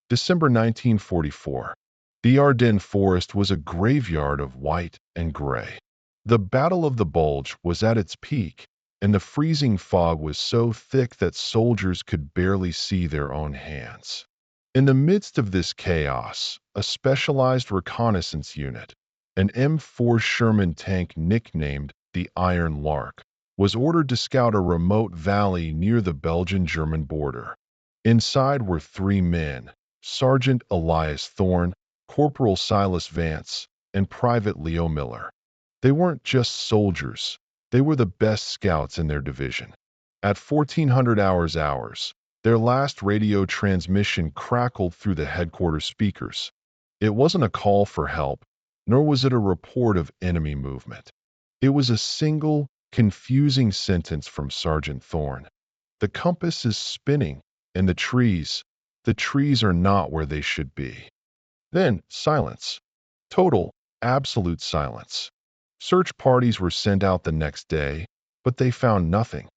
December 1944. The Ardennes forest was a graveyard of white and gray. The Battle of the Bulge was at its peak, and the freezing fog was so thick that soldiers could barely see their own hands. In the midst of this chaos, a specialized reconnaissance unit, an M4 Sherman tank nicknamed the Iron Lark, was ordered to scout a remote valley near the Belgian-German border. Inside were three men: Sergeant Elias Thorne, Corporal Silas Vance, and Private Leo Miller. They weren't just soldiers, they were the best scouts in their division. At 1400 hours, their last radio transmission crackled through the headquarters speakers. It wasn't a call for help, nor was it a report of enemy movement. It was a single, confusing sentence from Sergeant Thorne. The compass is spinning, and the trees are not where they should be. Then, silence. Total, absolute silence. Search parties were sent out the next day, but they found nothing.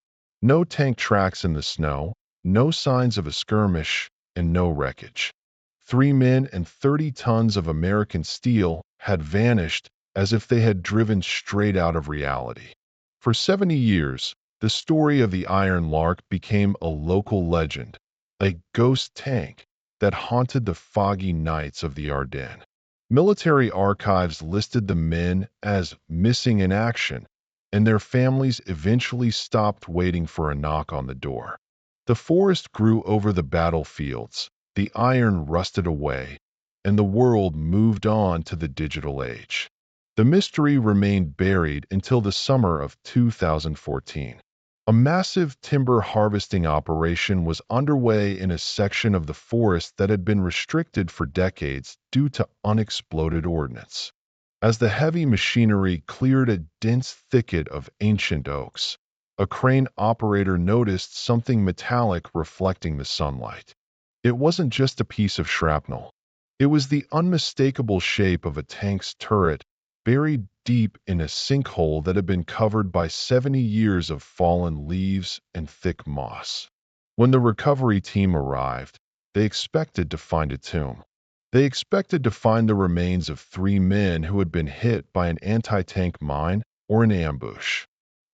No tank tracks in the snow, no signs of a skirmish, and no wreckage. 3 men and 30 tons of American steel had vanished as if they had driven straight out of reality. For 70 years, the story of the Iron Lark became a local legend, a ghost tank that haunted the foggy nights of the Ardennes. Military archives listed the men as missing in action, and their families eventually stopped waiting for a knock on the door. The forest grew over the battlefields, the iron rusted away, and the world moved on to the digital age. The mystery remained buried until the summer of 2014. A massive timber harvesting operation was underway in a section of the forest that had been restricted for decades due to unexploded ordnance. As the heavy machinery cleared a dense thicket of ancient oaks, a crane operator noticed something metallic reflecting the sunlight. It wasn't just a piece of shrapnel. It was the unmistakable shape of a tank's turret buried deep in a sinkhole that had been covered by 70 years of fallen leaves and thick moss. When the recovery team arrived, they expected to find a tomb. They expected to find the remains of 3 men who had been hit by an anti-tank mine or an ambush.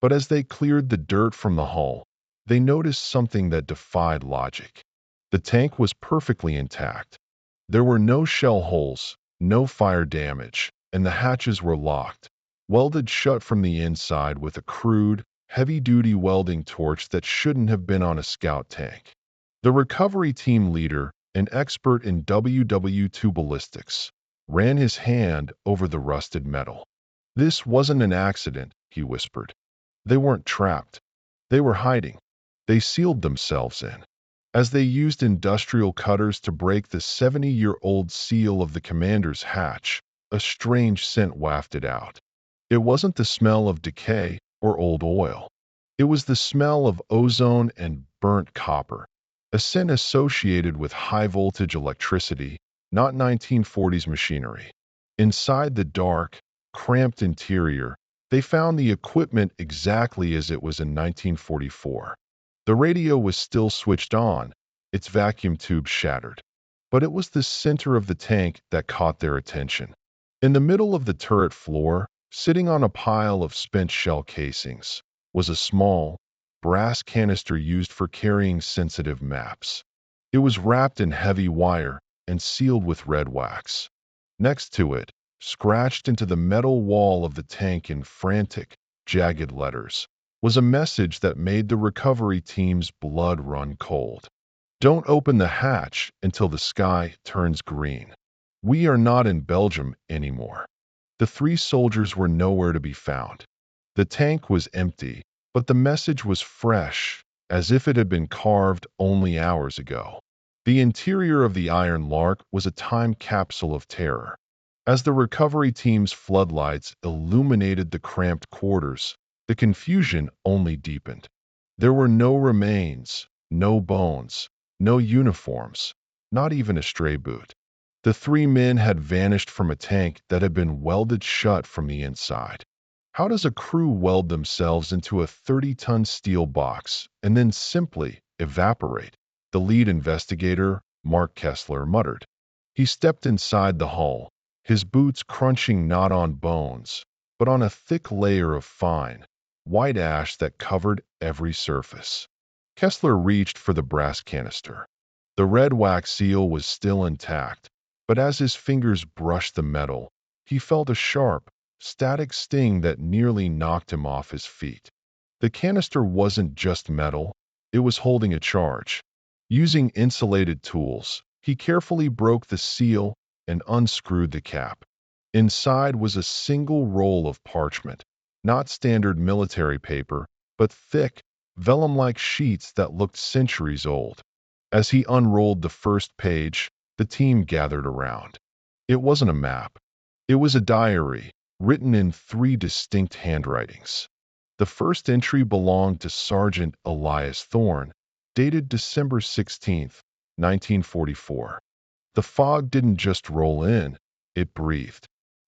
But as they cleared the dirt from the hull, they noticed something that defied logic. The tank was perfectly intact. There were no shell holes, no fire damage, and the hatches were locked, welded shut from the inside with a crude, heavy-duty welding torch that shouldn't have been on a scout tank. The recovery team leader, an expert in WW2 ballistics, ran his hand over the rusted metal. "This wasn't an accident," he whispered. "They weren't trapped. They were hiding. They sealed themselves in." As they used industrial cutters to break the 70-year-old seal of the commander's hatch, a strange scent wafted out. It wasn't the smell of decay or old oil. It was the smell of ozone and burnt copper, a scent associated with high-voltage electricity, not 1940s machinery. Inside the dark, cramped interior, they found the equipment exactly as it was in 1944. The radio was still switched on, its vacuum tube shattered. But it was the center of the tank that caught their attention. In the middle of the turret floor, sitting on a pile of spent shell casings, was a small, brass canister used for carrying sensitive maps. It was wrapped in heavy wire and sealed with red wax. Next to it, scratched into the metal wall of the tank in frantic, jagged letters, was a message that made the recovery team's blood run cold. "Don't open the hatch until the sky turns green. We are not in Belgium anymore." The 3 soldiers were nowhere to be found. The tank was empty, but the message was fresh, as if it had been carved only hours ago. The interior of the Iron Lark was a time capsule of terror. As the recovery team's floodlights illuminated the cramped quarters, the confusion only deepened. There were no remains, no bones, no uniforms, not even a stray boot. The 3 men had vanished from a tank that had been welded shut from the inside. How does a crew weld themselves into a 30-ton steel box and then simply evaporate? The lead investigator, Mark Kessler muttered. He stepped inside the hull, his boots crunching not on bones, but on a thick layer of fine, white ash that covered every surface. Kessler reached for the brass canister. The red wax seal was still intact, but as his fingers brushed the metal, he felt a sharp, static sting that nearly knocked him off his feet. The canister wasn't just metal, it was holding a charge. Using insulated tools, he carefully broke the seal and unscrewed the cap. Inside was a single roll of parchment, not standard military paper, but thick, vellum-like sheets that looked centuries old. As he unrolled the first page, the team gathered around. It wasn't a map. It was a diary, written in 3 distinct handwritings. The first entry belonged to Sergeant Elias Thorne, dated December 16, 1944. The fog didn't just roll in, it breathed.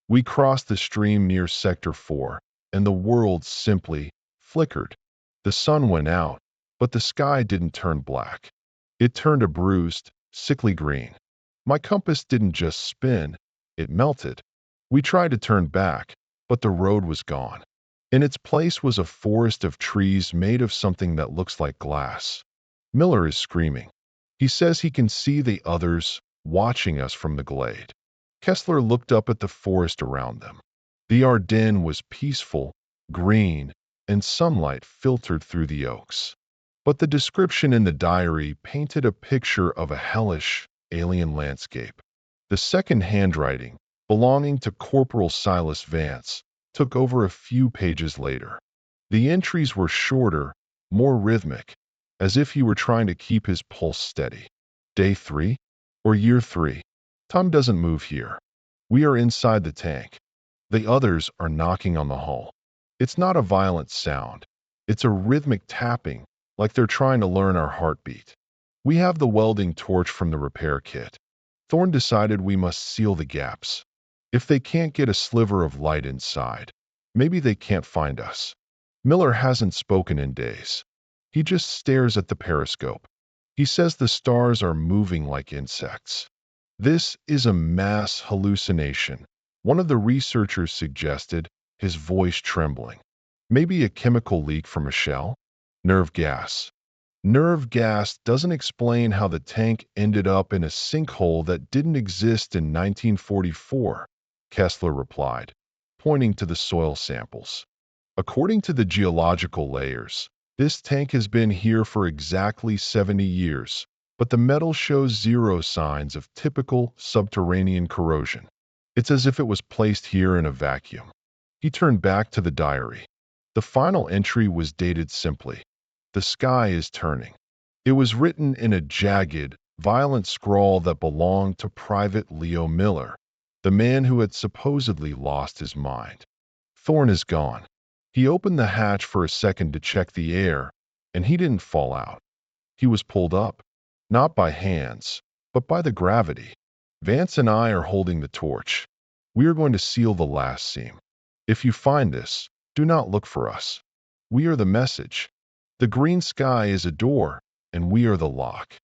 We crossed the stream near Sector 4, and the world simply flickered. The sun went out, but the sky didn't turn black. It turned a bruised, sickly green. My compass didn't just spin, it melted. We tried to turn back, but the road was gone. In its place was a forest of trees made of something that looks like glass. Miller is screaming. He says he can see the others watching us from the glade. Kessler looked up at the forest around them. The Ardennes was peaceful, green, and sunlight filtered through the oaks. But the description in the diary painted a picture of a hellish, alien landscape. The second handwriting, belonging to Corporal Silas Vance, took over a few pages later. The entries were shorter, more rhythmic, as if he were trying to keep his pulse steady. Day 3? Or year 3? Time doesn't move here. We are inside the tank. The others are knocking on the hull. It's not a violent sound. It's a rhythmic tapping, like they're trying to learn our heartbeat. We have the welding torch from the repair kit. Thorne decided we must seal the gaps. If they can't get a sliver of light inside, maybe they can't find us. Miller hasn't spoken in days. He just stares at the periscope. He says the stars are moving like insects. This is a mass hallucination, one of the researchers suggested, his voice trembling. Maybe a chemical leak from a shell? Nerve gas. Nerve gas doesn't explain how the tank ended up in a sinkhole that didn't exist in 1944. Kessler replied, pointing to the soil samples. According to the geological layers, this tank has been here for exactly 70 years, but the metal shows zero signs of typical subterranean corrosion. It's as if it was placed here in a vacuum. He turned back to the diary. The final entry was dated simply, "The sky is turning." It was written in a jagged, violent scrawl that belonged to Private Leo Miller, the man who had supposedly lost his mind. Thorne is gone. He opened the hatch for a second to check the air, and he didn't fall out. He was pulled up, not by hands, but by the gravity. Vance and I are holding the torch. We are going to seal the last seam. If you find this, do not look for us. We are the message. The green sky is a door, and we are the lock.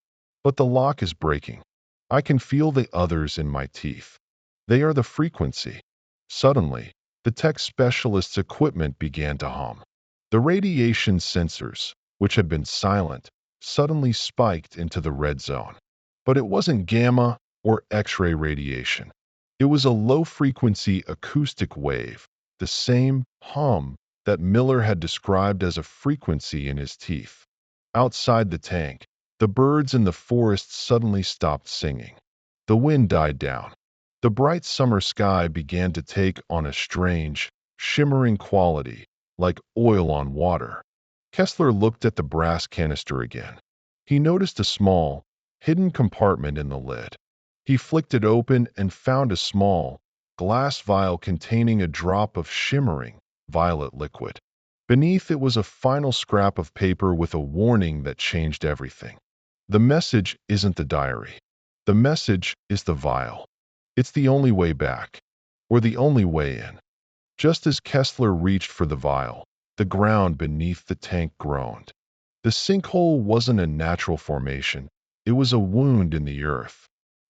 But the lock is breaking. I can feel the others in my teeth. They are the frequency. Suddenly, the tech specialist's equipment began to hum. The radiation sensors, which had been silent, suddenly spiked into the red zone. But it wasn't gamma or X-ray radiation. It was a low-frequency acoustic wave, the same hum that Miller had described as a frequency in his teeth. Outside the tank, the birds in the forest suddenly stopped singing. The wind died down. The bright summer sky began to take on a strange, shimmering quality, like oil on water. Kessler looked at the brass canister again. He noticed a small, hidden compartment in the lid. He flicked it open and found a small, glass vial containing a drop of shimmering, violet liquid. Beneath it was a final scrap of paper with a warning that changed everything. The message isn't the diary. The message is the vial. It's the only way back, or the only way in. Just as Kessler reached for the vial, the ground beneath the tank groaned. The sinkhole wasn't a natural formation. It was a wound in the earth.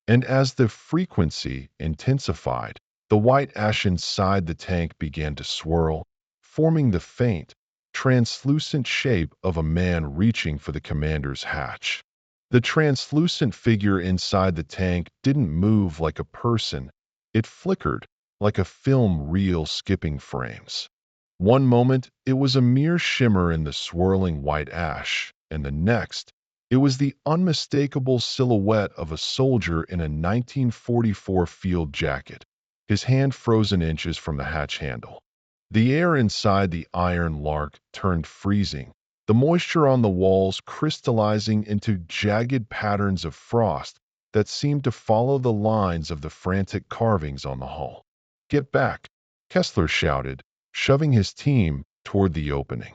And as the frequency intensified, the white ash inside the tank began to swirl, forming the faint, translucent shape of a man reaching for the commander's hatch. The translucent figure inside the tank didn't move like a person. It flickered like a film reel skipping frames. One moment, it was a mere shimmer in the swirling white ash, and the next, it was the unmistakable silhouette of a soldier in a 1944 field jacket, his hand frozen inches from the hatch handle. The air inside the iron Lark turned freezing, the moisture on the walls crystallizing into jagged patterns of frost that seemed to follow the lines of the frantic carvings on the hull. "Get back!" Kessler shouted, shoving his team toward the opening.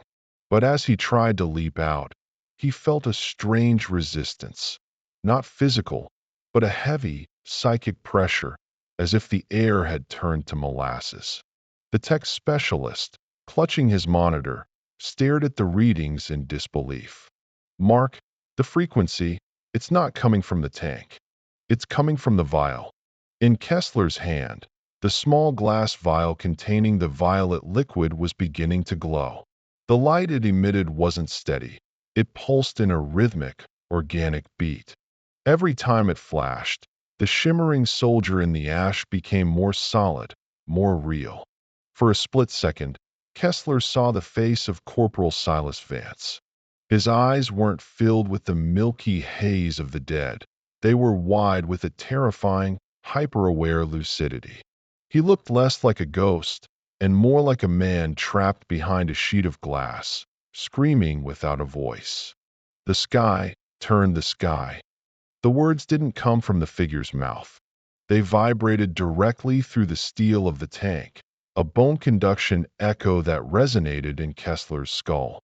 But as he tried to leap out, he felt a strange resistance, not physical, but a heavy, psychic pressure, as if the air had turned to molasses. The tech specialist, clutching his monitor, stared at the readings in disbelief. "Mark, the frequency, it's not coming from the tank. It's coming from the vial." In Kessler's hand, the small glass vial containing the violet liquid was beginning to glow. The light it emitted wasn't steady. It pulsed in a rhythmic, organic beat. Every time it flashed, the shimmering soldier in the ash became more solid, more real. For a split second, Kessler saw the face of Corporal Silas Vance. His eyes weren't filled with the milky haze of the dead. They were wide with a terrifying, hyper-aware lucidity. He looked less like a ghost and more like a man trapped behind a sheet of glass, screaming without a voice. "The sky, turn the sky." The words didn't come from the figure's mouth. They vibrated directly through the steel of the tank, a bone conduction echo that resonated in Kessler's skull.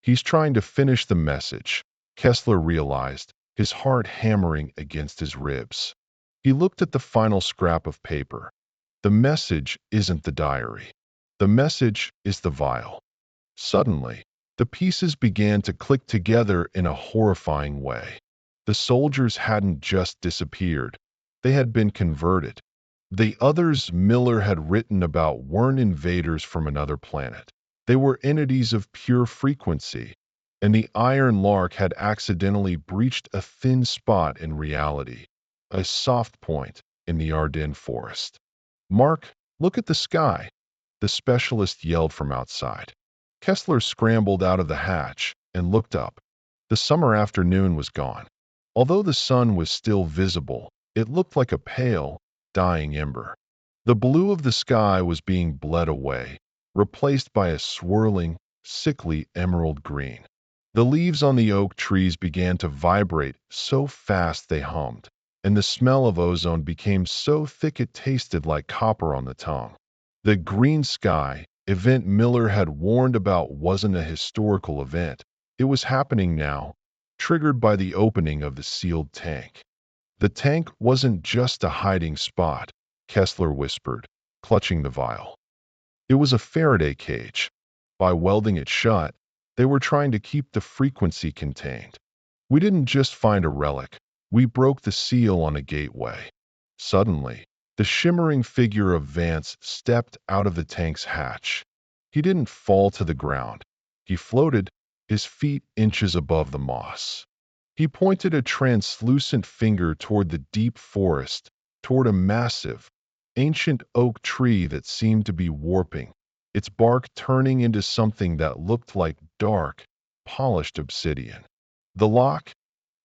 "He's trying to finish the message," Kessler realized, his heart hammering against his ribs. He looked at the final scrap of paper. The message isn't the diary. The message is the vial. Suddenly, the pieces began to click together in a horrifying way. The soldiers hadn't just disappeared. They had been converted. The others Miller had written about weren't invaders from another planet. They were entities of pure frequency, and the Iron Lark had accidentally breached a thin spot in reality, a soft point in the Ardennes forest. "Mark, look at the sky," the specialist yelled from outside. Kessler scrambled out of the hatch and looked up. The summer afternoon was gone. Although the sun was still visible, it looked like a pale, dying ember. The blue of the sky was being bled away, replaced by a swirling, sickly emerald green. The leaves on the oak trees began to vibrate so fast they hummed, and the smell of ozone became so thick it tasted like copper on the tongue. The green sky event Miller had warned about wasn't a historical event. It was happening now, triggered by the opening of the sealed tank. The tank wasn't just a hiding spot, Kessler whispered, clutching the vial. It was a Faraday cage. By welding it shut, they were trying to keep the frequency contained. "We didn't just find a relic. We broke the seal on a gateway." Suddenly, the shimmering figure of Vance stepped out of the tank's hatch. He didn't fall to the ground. He floated, his feet inches above the moss. He pointed a translucent finger toward the deep forest, toward a massive, ancient oak tree that seemed to be warping, its bark turning into something that looked like dark, polished obsidian. "The lock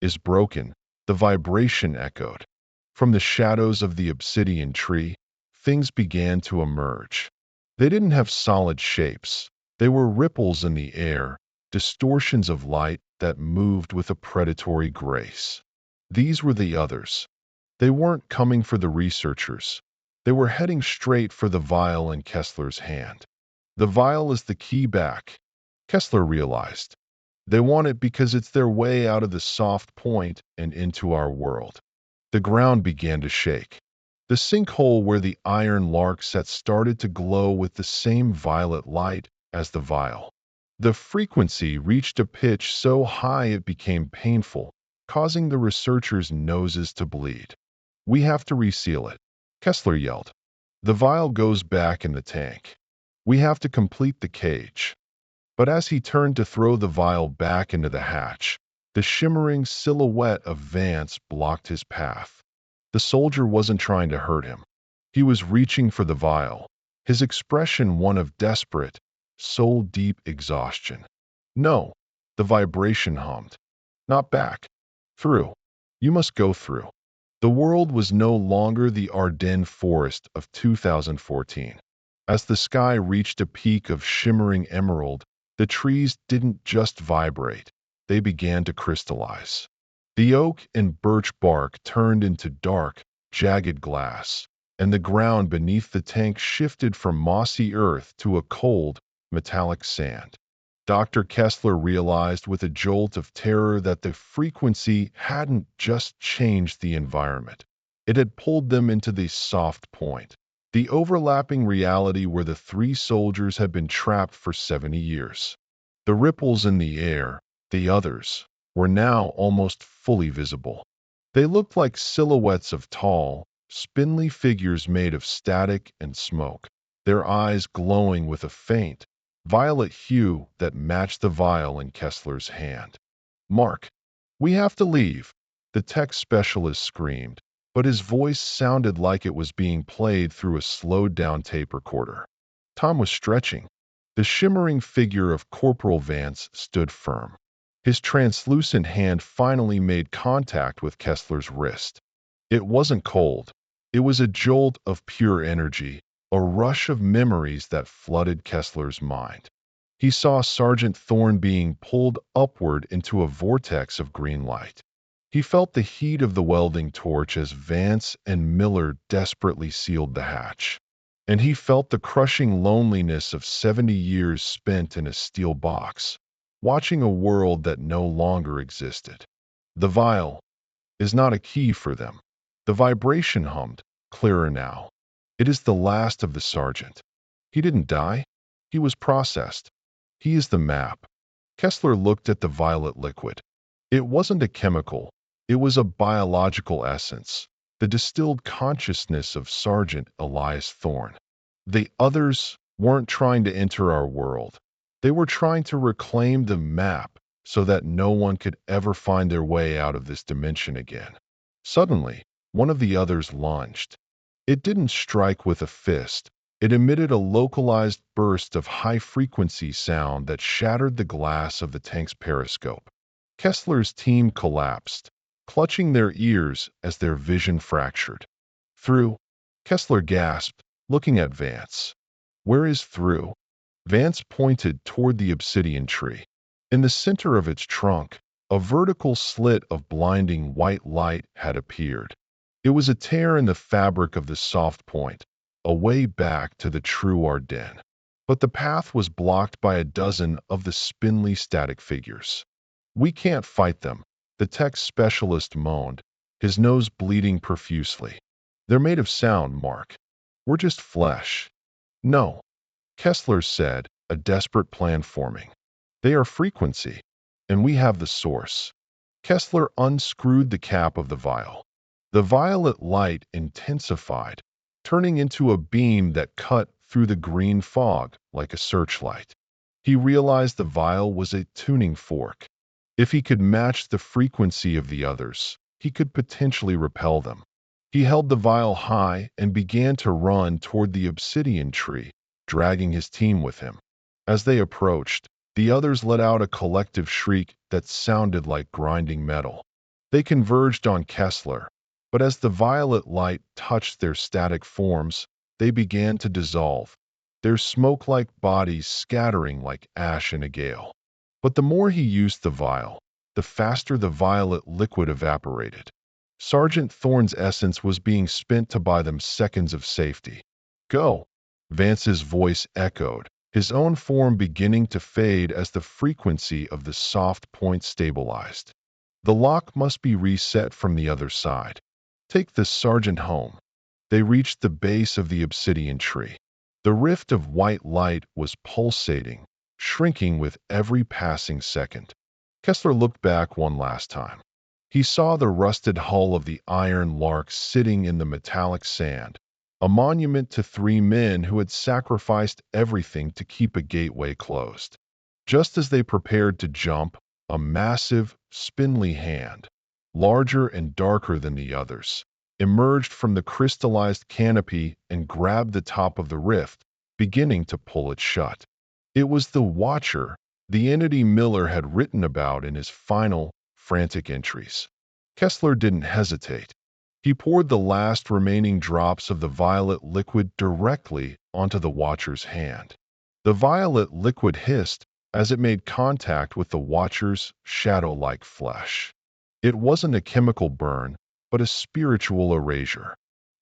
is broken," the vibration echoed. From the shadows of the obsidian tree, things began to emerge. They didn't have solid shapes. They were ripples in the air, distortions of light that moved with a predatory grace. These were the others. They weren't coming for the researchers. They were heading straight for the vial in Kessler's hand. The vial is the key back, Kessler realized. They want it because it's their way out of the soft point and into our world. The ground began to shake. The sinkhole where the Iron Lark sat started to glow with the same violet light as the vial. The frequency reached a pitch so high it became painful, causing the researchers' noses to bleed. "We have to reseal it," Kessler yelled. "The vial goes back in the tank. We have to complete the cage." But as he turned to throw the vial back into the hatch, the shimmering silhouette of Vance blocked his path. The soldier wasn't trying to hurt him. He was reaching for the vial, his expression one of desperate, soul-deep exhaustion. "No," the vibration hummed. "Not back. Through. You must go through." The world was no longer the Ardennes forest of 2014. As the sky reached a peak of shimmering emerald, the trees didn't just vibrate, they began to crystallize. The oak and birch bark turned into dark, jagged glass, and the ground beneath the tank shifted from mossy earth to a cold, metallic sand. Dr. Kessler realized with a jolt of terror that the frequency hadn't just changed the environment. It had pulled them into the soft point, the overlapping reality where the three soldiers had been trapped for 70 years. The ripples in the air, the others, were now almost fully visible. They looked like silhouettes of tall, spindly figures made of static and smoke, their eyes glowing with a faint, violet hue that matched the vial in Kessler's hand. "Mark, we have to leave," the tech specialist screamed, but his voice sounded like it was being played through a slowed-down tape recorder. Tom was stretching. The shimmering figure of Corporal Vance stood firm. His translucent hand finally made contact with Kessler's wrist. It wasn't cold. It was a jolt of pure energy, a rush of memories that flooded Kessler's mind. He saw Sergeant Thorne being pulled upward into a vortex of green light. He felt the heat of the welding torch as Vance and Miller desperately sealed the hatch. And he felt the crushing loneliness of 70 years spent in a steel box, watching a world that no longer existed. The vial is not a key for them. The vibration hummed, clearer now. "It is the last of the sergeant. He didn't die. He was processed. He is the map." Kessler looked at the violet liquid. It wasn't a chemical. It was a biological essence, the distilled consciousness of Sergeant Elias Thorne. The others weren't trying to enter our world. They were trying to reclaim the map so that no one could ever find their way out of this dimension again. Suddenly, one of the others lunged. It didn't strike with a fist. It emitted a localized burst of high-frequency sound that shattered the glass of the tank's periscope. Kessler's team collapsed, clutching their ears as their vision fractured. "Through?" Kessler gasped, looking at Vance. "Where is through?" Vance pointed toward the obsidian tree. In the center of its trunk, a vertical slit of blinding white light had appeared. It was a tear in the fabric of the soft point, a way back to the true Ardennes. But the path was blocked by a dozen of the spindly static figures. "We can't fight them," the tech specialist moaned, his nose bleeding profusely. "They're made of sound, Mark. We're just flesh." "No," Kessler said, a desperate plan forming. "They are frequency, and we have the source." Kessler unscrewed the cap of the vial. The violet light intensified, turning into a beam that cut through the green fog like a searchlight. He realized the vial was a tuning fork. If he could match the frequency of the others, he could potentially repel them. He held the vial high and began to run toward the obsidian tree, dragging his team with him. As they approached, the others let out a collective shriek that sounded like grinding metal. They converged on Kessler, but as the violet light touched their static forms, they began to dissolve, their smoke-like bodies scattering like ash in a gale. But the more he used the vial, the faster the violet liquid evaporated. Sergeant Thorne's essence was being spent to buy them seconds of safety. "Go!" Vance's voice echoed, his own form beginning to fade as the frequency of the soft point stabilized. "The lock must be reset from the other side. Take the sergeant home." They reached the base of the obsidian tree. The rift of white light was pulsating, shrinking with every passing second. Kessler looked back one last time. He saw the rusted hull of the iron Lark sitting in the metallic sand, a monument to three men who had sacrificed everything to keep a gateway closed. Just as they prepared to jump, a massive, spindly hand, larger and darker than the others, emerged from the crystallized canopy and grabbed the top of the rift, beginning to pull it shut. It was the Watcher, the entity Miller had written about in his final, frantic entries. Kessler didn't hesitate. He poured the last remaining drops of the violet liquid directly onto the Watcher's hand. The violet liquid hissed as it made contact with the Watcher's shadow-like flesh. It wasn't a chemical burn, but a spiritual erasure.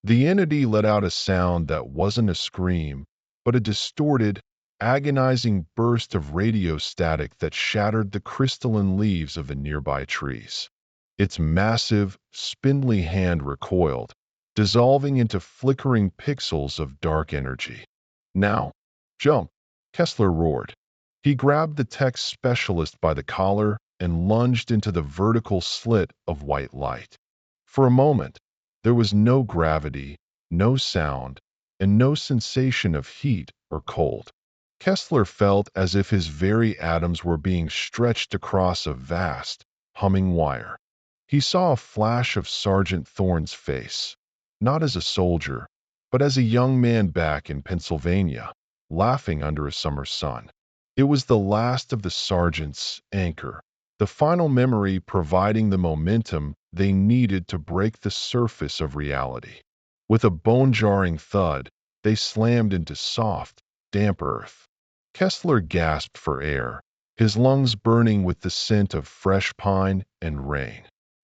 The entity let out a sound that wasn't a scream, but a distorted, agonizing burst of radio static that shattered the crystalline leaves of the nearby trees. Its massive, spindly hand recoiled, dissolving into flickering pixels of dark energy. "Now, jump!" Kessler roared. He grabbed the tech specialist by the collar and lunged into the vertical slit of white light. For a moment, there was no gravity, no sound, and no sensation of heat or cold. Kessler felt as if his very atoms were being stretched across a vast, humming wire. He saw a flash of Sergeant Thorne's face, not as a soldier, but as a young man back in Pennsylvania, laughing under a summer sun. It was the last of the sergeant's anchor, the final memory providing the momentum they needed to break the surface of reality. With a bone-jarring thud, they slammed into soft, damp earth. Kessler gasped for air, his lungs burning with the scent of fresh pine and rain.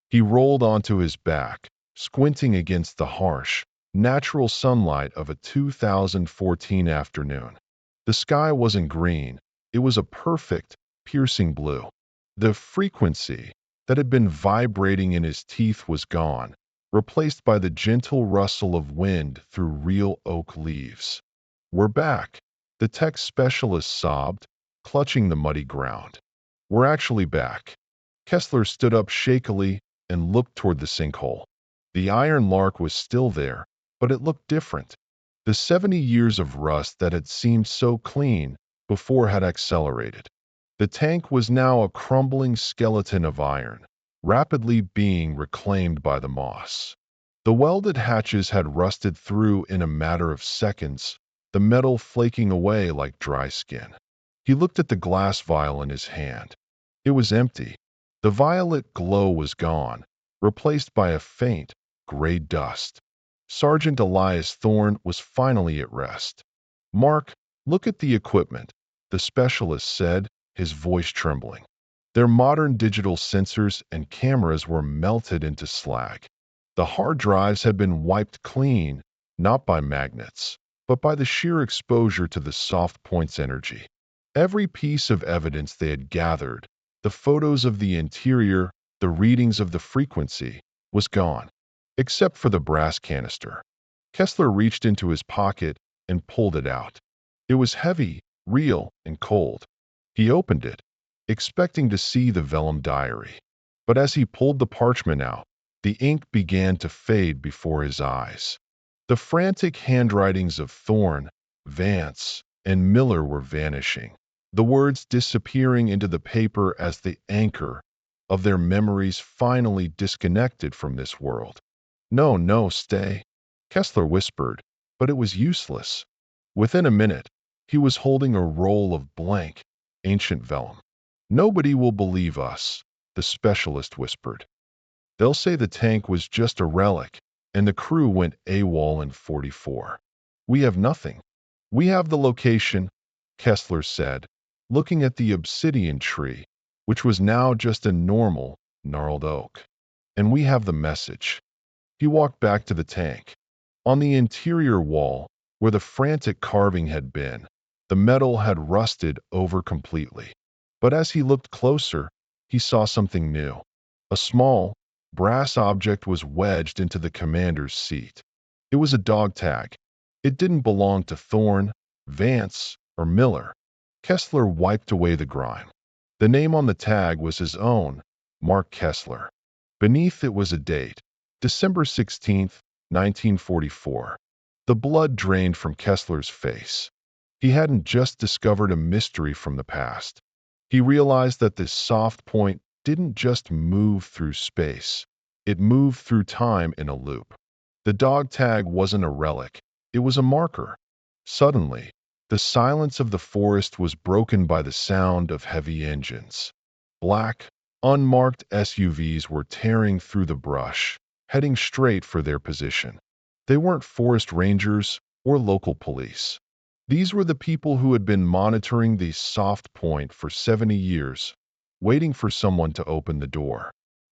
He rolled onto his back, squinting against the harsh, natural sunlight of a 2014 afternoon. The sky wasn't green, it was a perfect, piercing blue. The frequency that had been vibrating in his teeth was gone, replaced by the gentle rustle of wind through real oak leaves. "We're back," the tech specialist sobbed, clutching the muddy ground. "We're actually back." Kessler stood up shakily and looked toward the sinkhole. The iron Lark was still there, but it looked different. The 70 years of rust that had seemed so clean before had accelerated. The tank was now a crumbling skeleton of iron, rapidly being reclaimed by the moss. The welded hatches had rusted through in a matter of seconds, the metal flaking away like dry skin. He looked at the glass vial in his hand. It was empty. The violet glow was gone, replaced by a faint, gray dust. Sergeant Elias Thorne was finally at rest. "Mark, look at the equipment," the specialist said, his voice trembling. Their modern digital sensors and cameras were melted into slag. The hard drives had been wiped clean, not by magnets, but by the sheer exposure to the soft points energy. Every piece of evidence they had gathered, the photos of the interior, the readings of the frequency, was gone, except for the brass canister. Kessler reached into his pocket and pulled it out. It was heavy, real, and cold. He opened it, expecting to see the vellum diary. But as he pulled the parchment out, the ink began to fade before his eyes. The frantic handwritings of Thorne, Vance, and Miller were vanishing, the words disappearing into the paper as the anchor of their memories finally disconnected from this world. "No, no, stay," Kessler whispered, but it was useless. Within a minute, he was holding a roll of blank, ancient vellum. "Nobody will believe us," the specialist whispered. "They'll say the tank was just a relic, and the crew went AWOL in 44. We have nothing." "We have the location," Kessler said, looking at the obsidian tree, which was now just a normal, gnarled oak. "And we have the message." He walked back to the tank. On the interior wall, where the frantic carving had been, the metal had rusted over completely. But as he looked closer, he saw something new. A small, brass object was wedged into the commander's seat. It was a dog tag. It didn't belong to Thorne, Vance, or Miller. Kessler wiped away the grime. The name on the tag was his own, Mark Kessler. Beneath it was a date, December 16th, 1944. The blood drained from Kessler's face. He hadn't just discovered a mystery from the past. He realized that this soft point didn't just move through space. It moved through time in a loop. The dog tag wasn't a relic. It was a marker. Suddenly, the silence of the forest was broken by the sound of heavy engines. Black, unmarked SUVs were tearing through the brush, heading straight for their position. They weren't forest rangers or local police. These were the people who had been monitoring the soft point for 70 years, waiting for someone to open the door.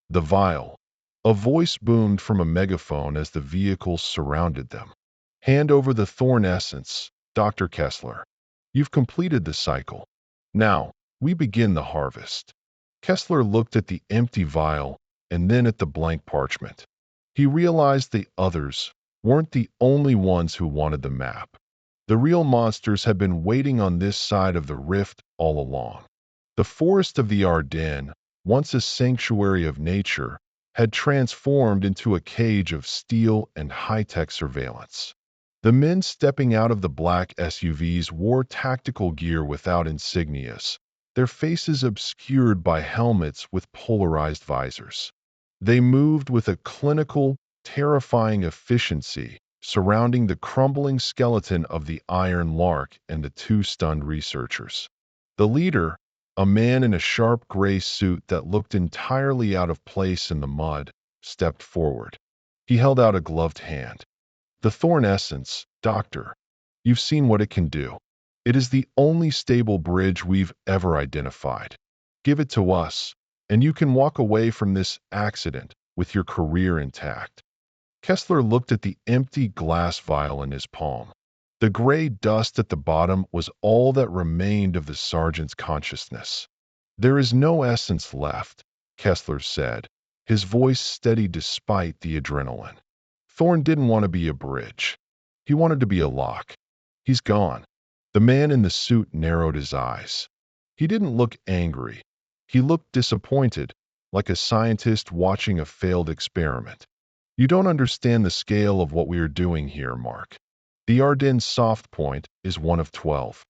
The vial. A voice boomed from a megaphone as the vehicles surrounded them. Hand over the Thorne essence, Dr. Kessler. You've completed the cycle. Now, we begin the harvest. Kessler looked at the empty vial and then at the blank parchment. He realized the others weren't the only ones who wanted the map. The real monsters had been waiting on this side of the rift all along. The forest of the Ardennes, once a sanctuary of nature, had transformed into a cage of steel and high-tech surveillance. The men stepping out of the black SUVs wore tactical gear without insignias, their faces obscured by helmets with polarized visors. They moved with a clinical, terrifying efficiency, surrounding the crumbling skeleton of the iron Lark and the two stunned researchers. The leader, a man in a sharp gray suit that looked entirely out of place in the mud, stepped forward. He held out a gloved hand. The Thorne essence, Doctor. You've seen what it can do. It is the only stable bridge we've ever identified. Give it to us, and you can walk away from this accident with your career intact. Kessler looked at the empty glass vial in his palm. The gray dust at the bottom was all that remained of the sergeant's consciousness. There is no essence left, Kessler said, his voice steady despite the adrenaline. Thorne didn't want to be a bridge. He wanted to be a lock. He's gone. The man in the suit narrowed his eyes. He didn't look angry. He looked disappointed, like a scientist watching a failed experiment. You don't understand the scale of what we are doing here, Mark. The Ardennes soft point is one of 12.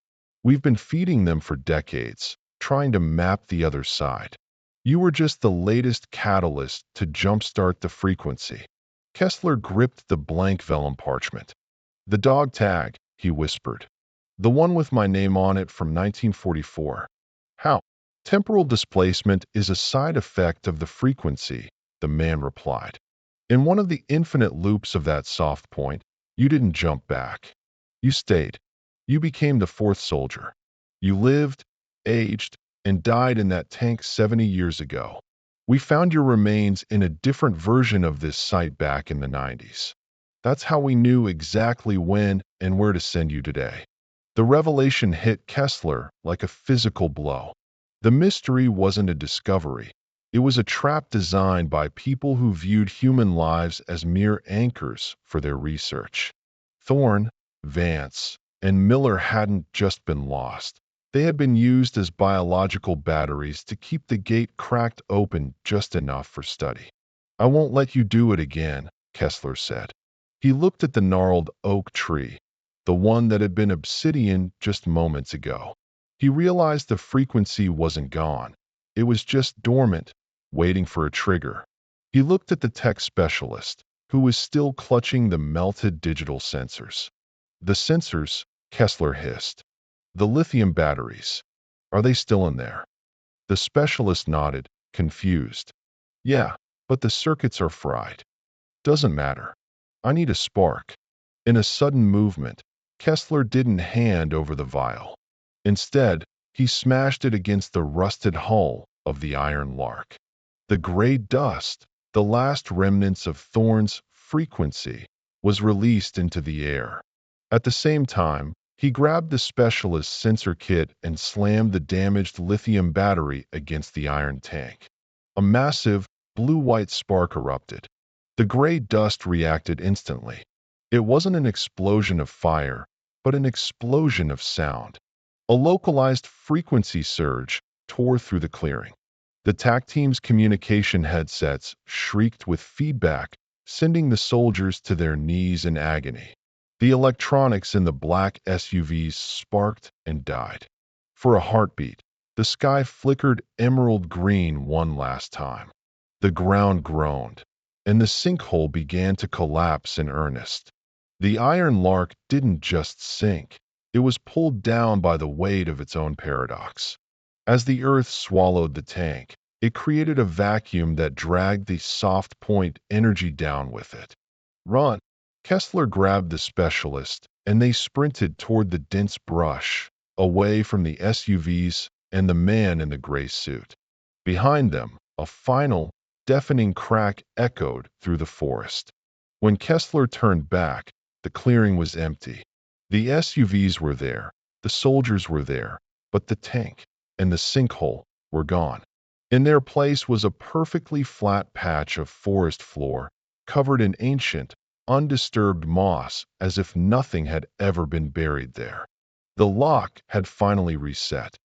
We've been feeding them for decades, trying to map the other side. You were just the latest catalyst to jumpstart the frequency. Kessler gripped the blank vellum parchment. The dog tag, he whispered. The one with my name on it from 1944. How? Temporal displacement is a side effect of the frequency, the man replied. In one of the infinite loops of that soft point, you didn't jump back. You stayed. You became the fourth soldier. You lived, aged, and died in that tank 70 years ago. We found your remains in a different version of this site back in the 90s. That's how we knew exactly when and where to send you today. The revelation hit Kessler like a physical blow. The mystery wasn't a discovery. It was a trap designed by people who viewed human lives as mere anchors for their research. Thorne, Vance, and Miller hadn't just been lost. They had been used as biological batteries to keep the gate cracked open just enough for study. I won't let you do it again, Kessler said. He looked at the gnarled oak tree, the one that had been obsidian just moments ago. He realized the frequency wasn't gone. It was just dormant, waiting for a trigger. He looked at the tech specialist, who was still clutching the melted digital sensors. The sensors, Kessler hissed. The lithium batteries. Are they still in there? The specialist nodded, confused. Yeah, but the circuits are fried. Doesn't matter. I need a spark. In a sudden movement, Kessler didn't hand over the vial. Instead, he smashed it against the rusted hull of the iron Lark. The gray dust, the last remnants of Thorne's frequency, was released into the air. At the same time, he grabbed the specialist's sensor kit and slammed the damaged lithium battery against the iron tank. A massive, blue-white spark erupted. The gray dust reacted instantly. It wasn't an explosion of fire, but an explosion of sound. A localized frequency surge tore through the clearing. The TAC team's communication headsets shrieked with feedback, sending the soldiers to their knees in agony. The electronics in the black SUVs sparked and died. For a heartbeat, the sky flickered emerald green one last time. The ground groaned, and the sinkhole began to collapse in earnest. The iron Lark didn't just sink, it was pulled down by the weight of its own paradox. As the Earth swallowed the tank, it created a vacuum that dragged the soft point energy down with it. Run! Kessler grabbed the specialist, and they sprinted toward the dense brush, away from the SUVs and the man in the gray suit. Behind them, a final, deafening crack echoed through the forest. When Kessler turned back, the clearing was empty. The SUVs were there, the soldiers were there, but the tank and the sinkhole were gone. In their place was a perfectly flat patch of forest floor, covered in ancient, undisturbed moss as if nothing had ever been buried there. The lock had finally reset.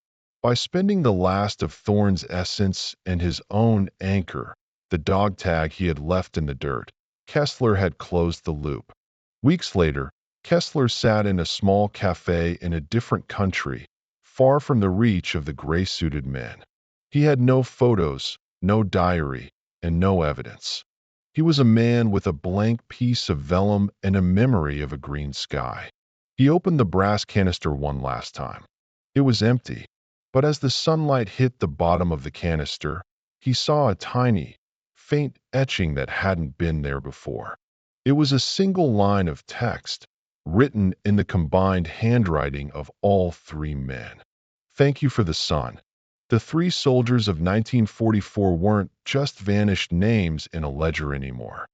By spending the last of Thorne's essence and his own anchor, the dog tag he had left in the dirt, Kessler had closed the loop. Weeks later, Kessler sat in a small cafe in a different country, far from the reach of the gray-suited men. He had no photos, no diary, and no evidence. He was a man with a blank piece of vellum and a memory of a green sky. He opened the brass canister one last time. It was empty, but as the sunlight hit the bottom of the canister, he saw a tiny, faint etching that hadn't been there before. It was a single line of text, written in the combined handwriting of all three men. Thank you for the sun. The three soldiers of 1944 weren't just vanished names in a ledger anymore.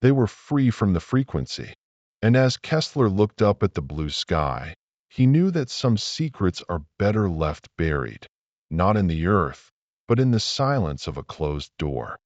They were free from the frequency. And as Kessler looked up at the blue sky, he knew that some secrets are better left buried, not in the earth, but in the silence of a closed door.